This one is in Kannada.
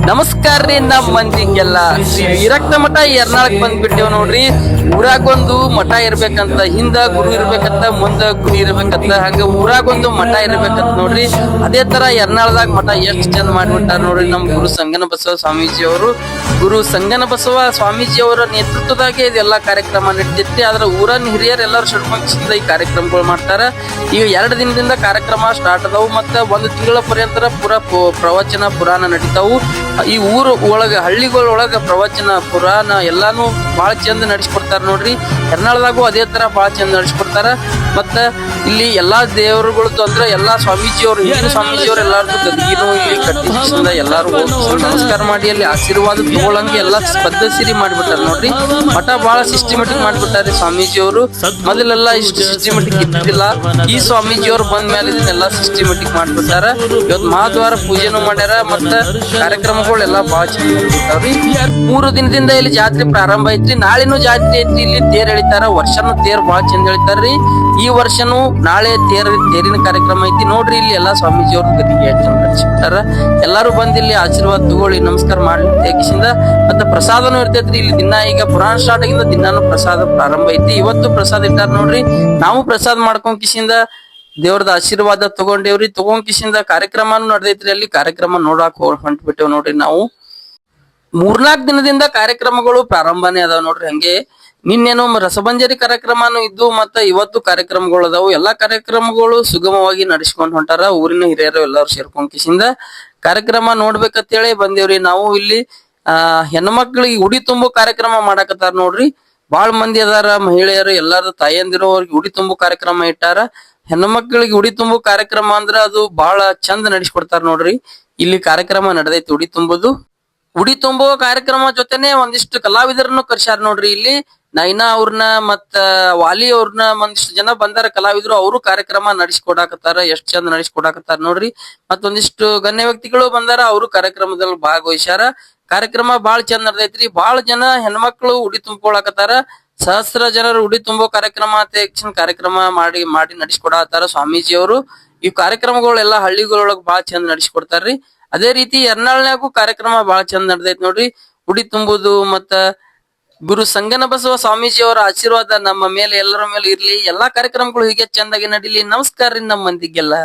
ನಮಸ್ಕಾರ ರೀ ನಮ್ಮ ಮಂದಿಗೆಲ್ಲ ಶ್ರೀ ವಿರಕ್ತ ಮಠ ಯರ್ನಾಳಕ್ ಬಂದ್ಬಿಟ್ಟೇವ್ ನೋಡ್ರಿ. ಊರಾಗೊಂದು ಮಠ ಇರ್ಬೇಕಂತ, ಹಿಂದ ಗುರು ಇರ್ಬೇಕಂತ, ಮುಂದ ಗುಡಿ ಇರ್ಬೇಕಂತ, ಹಂಗ ಊರಾಗೊಂದು ಮಠ ಇರ್ಬೇಕಂತ ನೋಡ್ರಿ. ಅದೇ ತರ ಯರ್ನಾಳದಾಗ ಮಠ ಎಷ್ಟ್ ಚಂದ ಮಾಡ್ಬಿಟ್ಟಾರ ನೋಡ್ರಿ. ನಮ್ ಗುರು ಸಂಗನ ಬಸವ ಸ್ವಾಮೀಜಿ ಅವರು, ಗುರು ಸಂಗನ ಬಸವ ಸ್ವಾಮೀಜಿ ಅವರ ನೇತೃತ್ವದಾಗೆ ಇದೆಲ್ಲಾ ಕಾರ್ಯಕ್ರಮ ನಡೀತೈತಿ. ಆದ್ರ ಊರನ್ ಹಿರಿಯರ್ ಎಲ್ಲಾರು ಷಡ್ಮಂಚಿಸಿದ ಈ ಕಾರ್ಯಕ್ರಮಗಳು ಮಾಡ್ತಾರ. ಈಗ 2 ದಿನದಿಂದ ಕಾರ್ಯಕ್ರಮ ಸ್ಟಾರ್ಟ್ ಅದಾವು. ಮತ್ತ 1 ತಿಂಗಳ ಪರ್ಯಂತರ ಪೂರಾ ಪ್ರವಚನ ಪುರಾಣ ನಡೀತಾವು. ಈ ಊರು ಒಳಗ ಹಳ್ಳಿಗಳೊಳಗ ಪ್ರವಚನ ಪುರಾಣ ಎಲ್ಲಾನು ಬಾಳ ಚಂದ ನಡೆಸ್ಕೊಡ್ತಾರ ನೋಡ್ರಿ. ಯರ್ನಾಳದಾಗೂ ಅದೇ ತರ ಬಾಳ ಚಂದ ನಡೆಸ್ಕೊಡ್ತಾರ. ಮತ್ತ ಇಲ್ಲಿ ಎಲ್ಲಾ ದೇವರುಗಳದ್ದು ಅಂದ್ರ ಎಲ್ಲಾ ಸ್ವಾಮೀಜಿಯವ್ರು, ಹಿಂದಿನ ಸ್ವಾಮೀಜಿಯವ್ರು ಎಲ್ಲಾರ್ದು ಗದ್ಗಿನೂ ಇಲ್ಲಿ ಕಟ್ಟಿಸಿಂದ ಎಲ್ಲಾರು ನಮಸ್ಕಾರ ಮಾಡಿ ಅಲ್ಲಿ ಆಶೀರ್ವಾದ ತಗೊಳಂಗೆ ಎಲ್ಲಾ ಪದ್ಧತಿ ಮಾಡಿಬಿಟ್ಟಾರ ನೋಡ್ರಿ. ಮಠ ಬಾಳ ಸಿಸ್ಟಮೆಟಿಕ್ ಮಾಡ್ಬಿಟ್ಟಾರಿ ಸ್ವಾಮೀಜಿಯವರು. ಮೊದಲೆಲ್ಲಾ ಇಷ್ಟು ಸಿಸ್ಟಮೆಟಿಕ್ ಇದ್ದಿಲ್ಲ. ಈ ಸ್ವಾಮೀಜಿಯವ್ರು ಬಂದ ಮೇಲೆ ಇದನ್ನೆಲ್ಲಾ ಸಿಸ್ಟಮೆಟಿಕ್ ಮಾಡ್ಬಿಟ್ಟಾರ. ಇವತ್ತು ಮಹಾದ್ವಾರ ಪೂಜೆನೂ ಮಾಡ್ಯಾರ. ಮತ್ತ ಕಾರ್ಯಕ್ರಮಗಳೆಲ್ಲಾ ಬಾಳ ಚೆನ್ನಾಗಿ 3 ದಿನದಿಂದ ಇಲ್ಲಿ ಜಾತ್ರೆ ಪ್ರಾರಂಭ ಐತ್ರಿ. ನಾಳೆನೂ ಜಾತ್ರೆ ಐತ್ರಿ. ಇಲ್ಲಿ ತೇರ್ ಎಳಿತಾರ. ವರ್ಷನೂ ತೇರ್ ಬಾಳ ಚಂದ ಎಳಿತಾರ್ರಿ. ಈ ವರ್ಷನೂ ನಾಳೆ ತೇರಿನ ಕಾರ್ಯಕ್ರಮ ಐತಿ ನೋಡ್ರಿ. ಇಲ್ಲಿ ಎಲ್ಲಾ ಸ್ವಾಮೀಜಿ ಅವ್ರ ಗದಿಗೆ ನಡೆಸಿಬಿಟ್ಟಾರ. ಎಲ್ಲಾರು ಬಂದ್ ಇಲ್ಲಿ ಆಶೀರ್ವಾದ ತಗೊಳ್ಳಿ, ನಮಸ್ಕಾರ ಮಾಡ್ಲಿಕ್ಕಿಂದ. ಮತ್ತ ಪ್ರಸಾದನೂ ಇರ್ತೈತ್ರಿ ಇಲ್ಲಿ ದಿನ. ಈಗ ಪುರಾಣ ಸ್ಟಾರ್ಟ್ ಆಗಿಂದ ದಿನಾನು ಪ್ರಸಾದ ಪ್ರಾರಂಭ ಐತಿ. ಇವತ್ತು ಪ್ರಸಾದ ಇಟ್ಟಾರ ನೋಡ್ರಿ. ನಾವು ಪ್ರಸಾದ ಮಾಡ್ಕೊಂಡ್ ಕಿಸಿಂದ ದೇವ್ರದ ಆಶೀರ್ವಾದ ತಗೊಂಡೇವ್ರಿ. ಕಿಸಿಂದ ಕಾರ್ಯಕ್ರಮನು ನಡೆದೈತ್ರಿ. ಅಲ್ಲಿ ಕಾರ್ಯಕ್ರಮ ನೋಡಾಕ್ ಹೊಂಟ್ಬಿಟ್ಟೇವ್ ನೋಡ್ರಿ. ನಾವು 3-4 ದಿನದಿಂದ ಕಾರ್ಯಕ್ರಮಗಳು ಪ್ರಾರಂಭನೇ ಅದಾವ ನೋಡ್ರಿ. ಹಂಗೆ ನಿನ್ನೇನು ರಸಭಂಜರಿ ಕಾರ್ಯಕ್ರಮನು ಇದ್ದು, ಮತ್ತ ಇವತ್ತು ಕಾರ್ಯಕ್ರಮಗಳು ಅದಾವು. ಎಲ್ಲಾ ಕಾರ್ಯಕ್ರಮಗಳು ಸುಗಮವಾಗಿ ನಡೆಸ್ಕೊಂಡ್ ಹೊಂಟಾರ. ಊರಿನ ಹಿರಿಯರು ಎಲ್ಲಾರು ಸೇರ್ಕೊಂಡ್ ಕಿಸಿಂದ ಕಾರ್ಯಕ್ರಮ ನೋಡ್ಬೇಕಂತೇಳಿ ಬಂದೇವ್ರಿ. ನಾವು ಇಲ್ಲಿ ಹೆಣ್ಣು ಮಕ್ಳಿಗೆ ಉಡಿ ತುಂಬೋ ಕಾರ್ಯಕ್ರಮ ಮಾಡಾಕತ್ತಾರ ನೋಡ್ರಿ. ಬಾಳ್ ಮಂದಿ ಅದಾರ, ಮಹಿಳೆಯರು ಎಲ್ಲಾರು ತಾಯಂದಿರು ಅವ್ರಿಗೆ ಉಡಿ ತುಂಬೋ ಕಾರ್ಯಕ್ರಮ ಇಟ್ಟಾರ. ಹೆಣ್ಣು ಮಕ್ಕಳಿಗೆ ಉಡಿ ತುಂಬೋ ಕಾರ್ಯಕ್ರಮ ಅಂದ್ರ ಅದು ಬಹಳ ಚಂದ ನಡೆಸ್ಕೊಡ್ತಾರ ನೋಡ್ರಿ. ಇಲ್ಲಿ ಕಾರ್ಯಕ್ರಮ ನಡೆದೈತಿ ಉಡಿ ತುಂಬೋ ಕಾರ್ಯಕ್ರಮ ಜೊತೆನೆ ಒಂದಿಷ್ಟು ಕಲಾವಿದರನ್ನು ಕರ್ಸ್ಯಾರ ನೋಡ್ರಿ. ಇಲ್ಲಿ ನೈನಾ ಅವ್ರನ್ನ ಮತ್ತ ವಾಲಿ ಅವ್ರನ್ನ ಒಂದಿಷ್ಟು ಜನ ಬಂದಾರ ಕಲಾವಿದರು. ಅವರು ಕಾರ್ಯಕ್ರಮ ನಡೆಸ್ಕೊಡಾಕತ್ತಾರ. ಎಷ್ಟ್ ಚಂದ ನಡೆಸ್ಕೊಡಾಕತ್ತಾರ ನೋಡ್ರಿ. ಮತ್ತೊಂದಿಷ್ಟು ಗಣ್ಯ ವ್ಯಕ್ತಿಗಳು ಬಂದಾರ. ಅವರು ಕಾರ್ಯಕ್ರಮದಲ್ಲಿ ಭಾಗವಹಿಸ್ಯಾರ. ಕಾರ್ಯಕ್ರಮ ಬಾಳ ಚಂದ ನಡೆದೈತ್ರಿ. ಬಾಳ ಜನ ಹೆಣ್ಮಕ್ಳು ಉಡಿ ತುಂಬ್ಕೊಳಕತ್ತಾರ. ಸಹಸ್ರ ಜನರು ಉಡಿ ತುಂಬೋ ಕಾರ್ಯಕ್ರಮ ಕಾರ್ಯಕ್ರಮ ಮಾಡಿ ನಡೆಸ್ಕೊಡತ್ತಾರ ಸ್ವಾಮೀಜಿ ಅವರು. ಈ ಕಾರ್ಯಕ್ರಮಗಳೆಲ್ಲ ಹಳ್ಳಿಗಳೊಳಗ ಬಾಳ ಚಂದ ನಡೆಸ್ಕೊಡ್ತಾರ್ರಿ. ಅದೇ ರೀತಿ ಯರ್ನಾಳ್ನ್ಯಾಗೂ ಕಾರ್ಯಕ್ರಮ ಬಾಳ ಚಂದ ನಡೆದೈತಿ ನೋಡ್ರಿ. ಉಡಿ ತುಂಬುದು ಮತ್ತ ಗುರು ಸಂಗನ ಬಸವ ಸ್ವಾಮೀಜಿ ಅವರ ಆಶೀರ್ವಾದ ನಮ್ಮ ಮೇಲೆ ಎಲ್ಲರ ಮೇಲೆ ಇರ್ಲಿ. ಎಲ್ಲಾ ಕಾರ್ಯಕ್ರಮಗಳು ಹೀಗೆ ಚಂದಾಗಿ ನಡೀಲಿ. ನಮಸ್ಕಾರ ರೀ ನಮ್ಮ ಮಂದಿಗೆಲ್ಲ.